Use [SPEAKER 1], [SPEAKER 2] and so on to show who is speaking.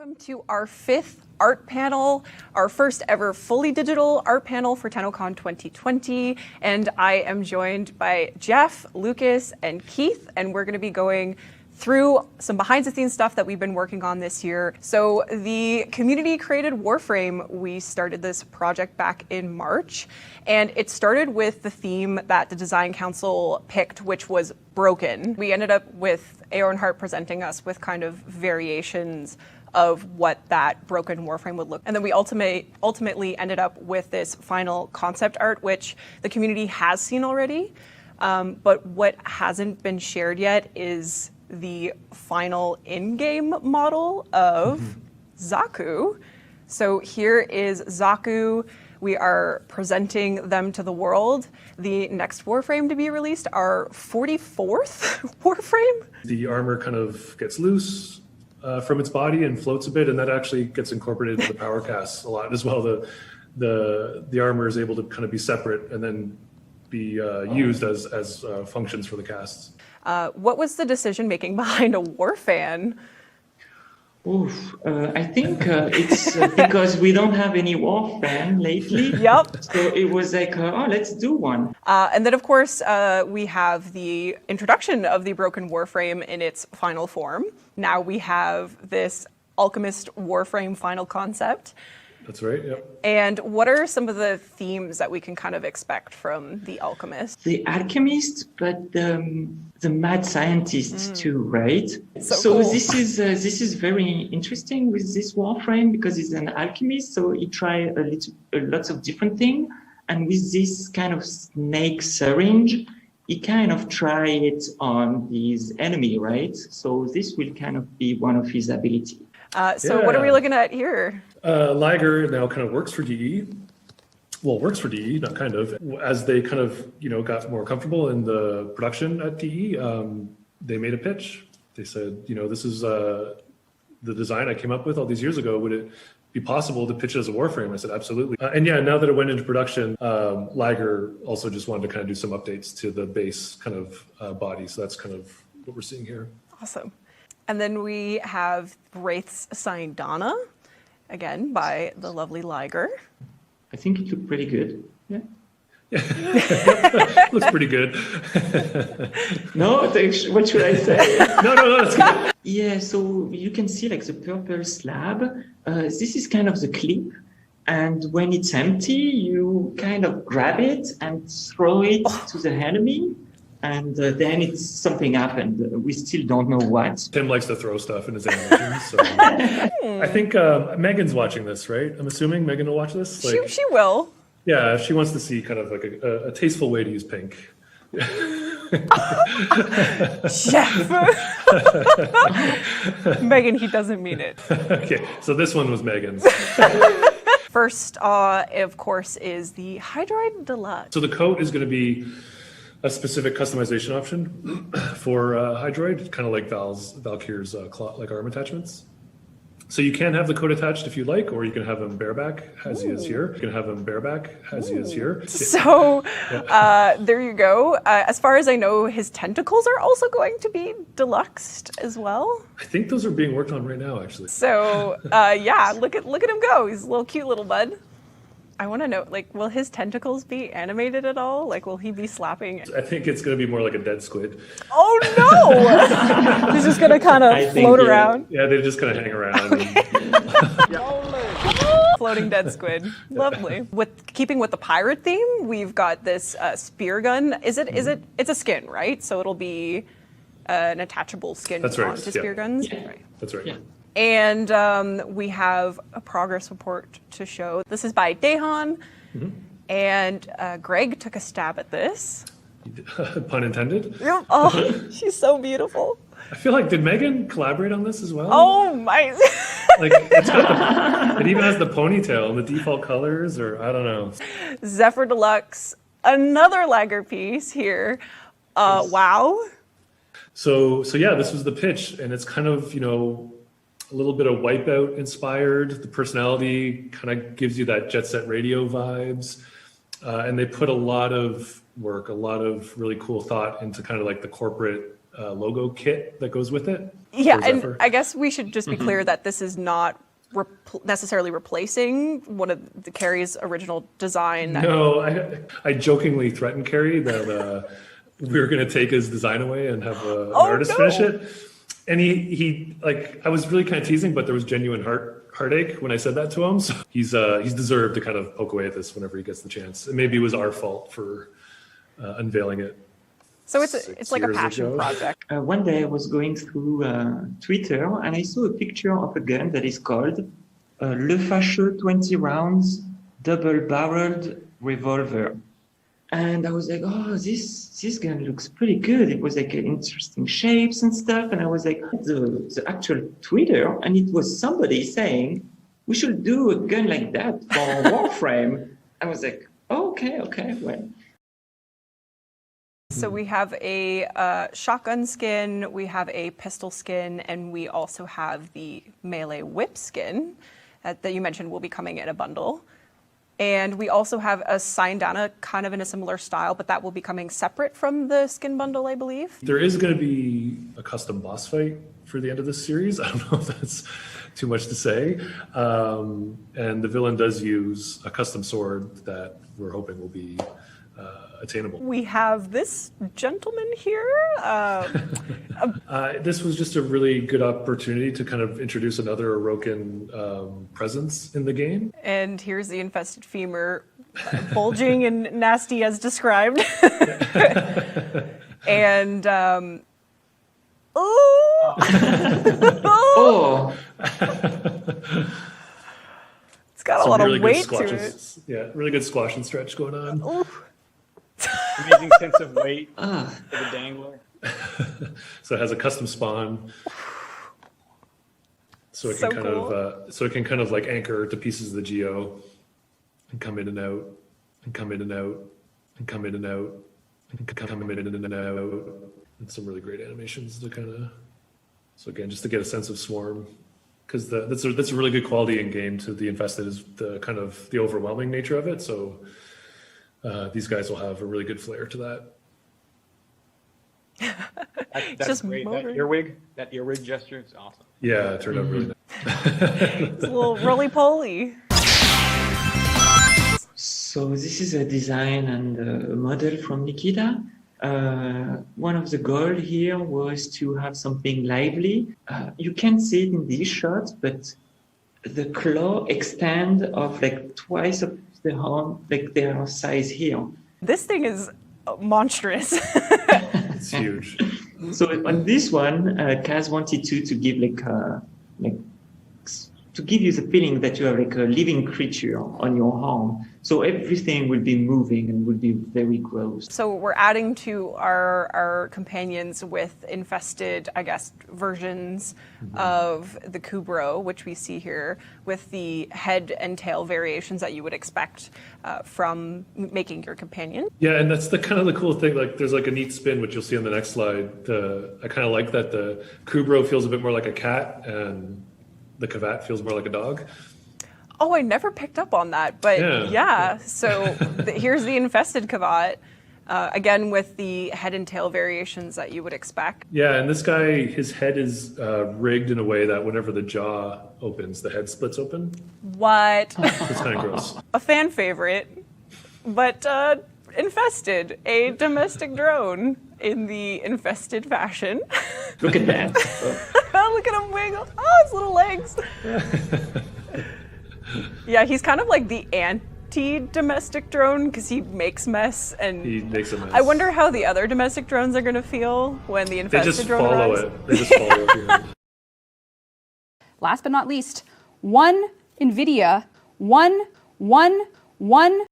[SPEAKER 1] Welcome to our 5th art panel, our first ever fully digital art panel for Tennocon 2020. And I am joined by Jeff, Lucas, and Keith, and we're going to be going through some behind the scenes stuff that we've been working on this year. So the community created Warframe, we started this project back in March, and it started with the theme that the design council picked, which was broken. We ended up with Aornhart presenting us with kind of variations of what that broken Warframe would look. And then we ultimately ended up with this final concept art, which the community has seen already. But what hasn't been shared yet is the final in-game model of Zaku. So here is Zaku. We are presenting them to the world. The next Warframe to be released, our 44th Warframe.
[SPEAKER 2] The armor kind of gets loose from its body and floats a bit, and that actually gets incorporated into the power casts a lot as well. The armor is able to kind of be separate and then be used as functions for the casts.
[SPEAKER 1] What was the decision making behind a Warfan?
[SPEAKER 3] I think it's because we don't have any Warfan lately.
[SPEAKER 1] Yep.
[SPEAKER 3] So it was like, oh, let's do one.
[SPEAKER 1] And then, of course, we have the introduction of the broken Warframe in its final form. Now we have this Alchemist Warframe final concept.
[SPEAKER 2] That's right, yep.
[SPEAKER 1] And what are some of the themes that we can kind of expect from the Alchemist?
[SPEAKER 3] The Alchemist, but the mad scientists too, right?
[SPEAKER 1] So cool.
[SPEAKER 3] This is very interesting with this Warframe because it's an alchemist, so he tried lots of different things, and with this kind of snake syringe, he kind of tried it on his enemy, right? So this will kind of be one of his abilities.
[SPEAKER 1] What are we looking at here?
[SPEAKER 2] Liger now kind of works for DE. Well, works for DE, not kind of. As they kind of, got more comfortable in the production at DE, they made a pitch. They said, this is the design I came up with all these years ago. Would it be possible to pitch it as a Warframe? I said, absolutely. Now that it went into production, Liger also just wanted to kind of do some updates to the base kind of body. So that's kind of what we're seeing here.
[SPEAKER 1] Awesome. And then we have Wraith's Assigned Donna, again, by the lovely Liger.
[SPEAKER 3] I think it looked pretty good. Yeah.
[SPEAKER 2] Looks pretty good.
[SPEAKER 3] No, what should I say?
[SPEAKER 2] No, that's good.
[SPEAKER 3] Yeah, so you can see like the purple slab. This is kind of the clip. And when it's empty, you kind of grab it and throw it to the enemy. And then something happened. We still don't know what.
[SPEAKER 2] Tim likes to throw stuff in his animations. So I think Megan's watching this, right? I'm assuming Megan will watch this.
[SPEAKER 1] She will.
[SPEAKER 2] Yeah, she wants to see kind of like a tasteful way to use pink.
[SPEAKER 1] Jeff. Megan, he doesn't mean it.
[SPEAKER 2] Okay, so this one was Megan's.
[SPEAKER 1] First, of course, is the Hydroid Deluxe.
[SPEAKER 2] So the coat is going to be a specific customization option for Hydroid, kind of like Valkyr's like arm attachments. So you can have the coat attached if you like, or you can have him bareback as he is here. You can have him bareback as he is here.
[SPEAKER 1] So there you go. As far as I know, his tentacles are also going to be deluxed as well.
[SPEAKER 2] I think those are being worked on right now, actually.
[SPEAKER 1] So look at him go. He's a little cute little bud. I want to know, will his tentacles be animated at all? Will he be slapping?
[SPEAKER 2] I think it's going to be more like a dead squid.
[SPEAKER 1] Oh no! He's just going to kind of float around.
[SPEAKER 2] Yeah, they just kind of hang around.
[SPEAKER 1] Floating dead squid. Lovely. Keeping with the pirate theme, we've got this spear gun. It's a skin, right? So it'll be an attachable skin onto spear guns.
[SPEAKER 3] Yeah.
[SPEAKER 1] Right.
[SPEAKER 2] That's right.
[SPEAKER 3] Yeah.
[SPEAKER 1] And we have a progress report to show. This is by Dahan, and Greg took a stab at this.
[SPEAKER 2] Pun intended.
[SPEAKER 1] Oh, she's so beautiful.
[SPEAKER 2] I feel like, did Megan collaborate on this as well?
[SPEAKER 1] Oh my!
[SPEAKER 2] It even has the ponytail and the default colors, or I don't know.
[SPEAKER 1] Zephyr Deluxe, another Liger piece here. Wow.
[SPEAKER 2] So yeah, this was the pitch, and it's kind of a little bit of Wipeout inspired. The personality kind of gives you that Jet Set Radio vibes. And they put a lot of work, a lot of really cool thought into kind of like the corporate logo kit that goes with it.
[SPEAKER 1] Yeah,
[SPEAKER 2] for
[SPEAKER 1] and
[SPEAKER 2] Zephyr.
[SPEAKER 1] I guess we should just be clear that this is not necessarily replacing one of the Carrie's original design.
[SPEAKER 2] No, I jokingly threatened Carrie that we were going to take his design away and have an artist finish it. And he like, I was really kind of teasing, but there was genuine heartache when I said that to him. So he's deserved to kind of poke away at this whenever he gets the chance. And maybe it was our fault for unveiling it.
[SPEAKER 1] So it's like a passion project.
[SPEAKER 3] One day I was going through Twitter and I saw a picture of a gun that is called Le Fâcheux 20 rounds double-barreled revolver. And I was like, oh, this gun looks pretty good. It was like interesting shapes and stuff. And I was like, the actual Twitter, and it was somebody saying, we should do a gun like that for Warframe. I was like, oh, okay, well.
[SPEAKER 1] So we have a shotgun skin, we have a pistol skin, and we also have the melee whip skin that you mentioned will be coming in a bundle. And we also have a Syndana kind of in a similar style, but that will be coming separate from the skin bundle, I believe.
[SPEAKER 2] There is going to be a custom boss fight for the end of this series. I don't know if that's too much to say. And the villain does use a custom sword that we're hoping will be attainable.
[SPEAKER 1] We have this gentleman here.
[SPEAKER 2] This was just a really good opportunity to kind of introduce another Orokin presence in the game.
[SPEAKER 1] And here's the infested femur, bulging and nasty as described. And
[SPEAKER 3] Oh!
[SPEAKER 1] It's got a lot of weight to it.
[SPEAKER 2] Yeah, really good squash and stretch going on.
[SPEAKER 1] Ooh.
[SPEAKER 4] Amazing sense of weight for the dangler.
[SPEAKER 2] So it has a custom spawn. So it can kind of like anchor to pieces of the geo and come in and out and come in and out and come in and out and come in and out. And some really great animations to kind of, so again, just to get a sense of swarm, because that's a really good quality in game to the Infested is the kind of the overwhelming nature of it. So these guys will have a really good flair to that.
[SPEAKER 4] That's
[SPEAKER 1] just
[SPEAKER 4] great.
[SPEAKER 1] motoring.
[SPEAKER 4] That earwig gesture is awesome.
[SPEAKER 2] Yeah, it turned out really nice.
[SPEAKER 1] It's a little roly-poly.
[SPEAKER 3] So this is a design and a model from Nikita. One of the goals here was to have something lively. You can't see it in these shots, but the claw extend of like twice of the arm, like their size here.
[SPEAKER 1] This thing is monstrous.
[SPEAKER 2] It's huge.
[SPEAKER 3] So on this one, Kaz wanted to give to give you the feeling that you have like a living creature on your arm. So everything will be moving and will be very gross.
[SPEAKER 1] So we're adding to our companions with infested, I guess, versions of the Kubro, which we see here, with the head and tail variations that you would expect from making your companion.
[SPEAKER 2] Yeah, and that's the kind of the cool thing. Like, there's like a neat spin, which you'll see on the next slide. I kind of like that the Kubro feels a bit more like a cat, and the Kavat feels more like a dog.
[SPEAKER 1] Oh, I never picked up on that, but yeah. So here's the infested Kavat, again with the head and tail variations that you would expect.
[SPEAKER 2] Yeah, and this guy, his head is rigged in a way that whenever the jaw opens, the head splits open.
[SPEAKER 1] What?
[SPEAKER 2] It's kind of gross.
[SPEAKER 1] A fan favorite, but infested, a domestic drone in the infested fashion.
[SPEAKER 3] Look at that.
[SPEAKER 1] Look at him wiggle. Oh, his little legs. Yeah, he's kind of like the anti-domestic drone because he makes mess and
[SPEAKER 2] He makes a mess.
[SPEAKER 1] I wonder how the other domestic drones are going to feel when the
[SPEAKER 2] They
[SPEAKER 1] infested
[SPEAKER 2] just
[SPEAKER 1] drone
[SPEAKER 2] follow
[SPEAKER 1] arrives.
[SPEAKER 2] it. They just follow it. Yeah.
[SPEAKER 5] Last but not least, one NVIDIA, one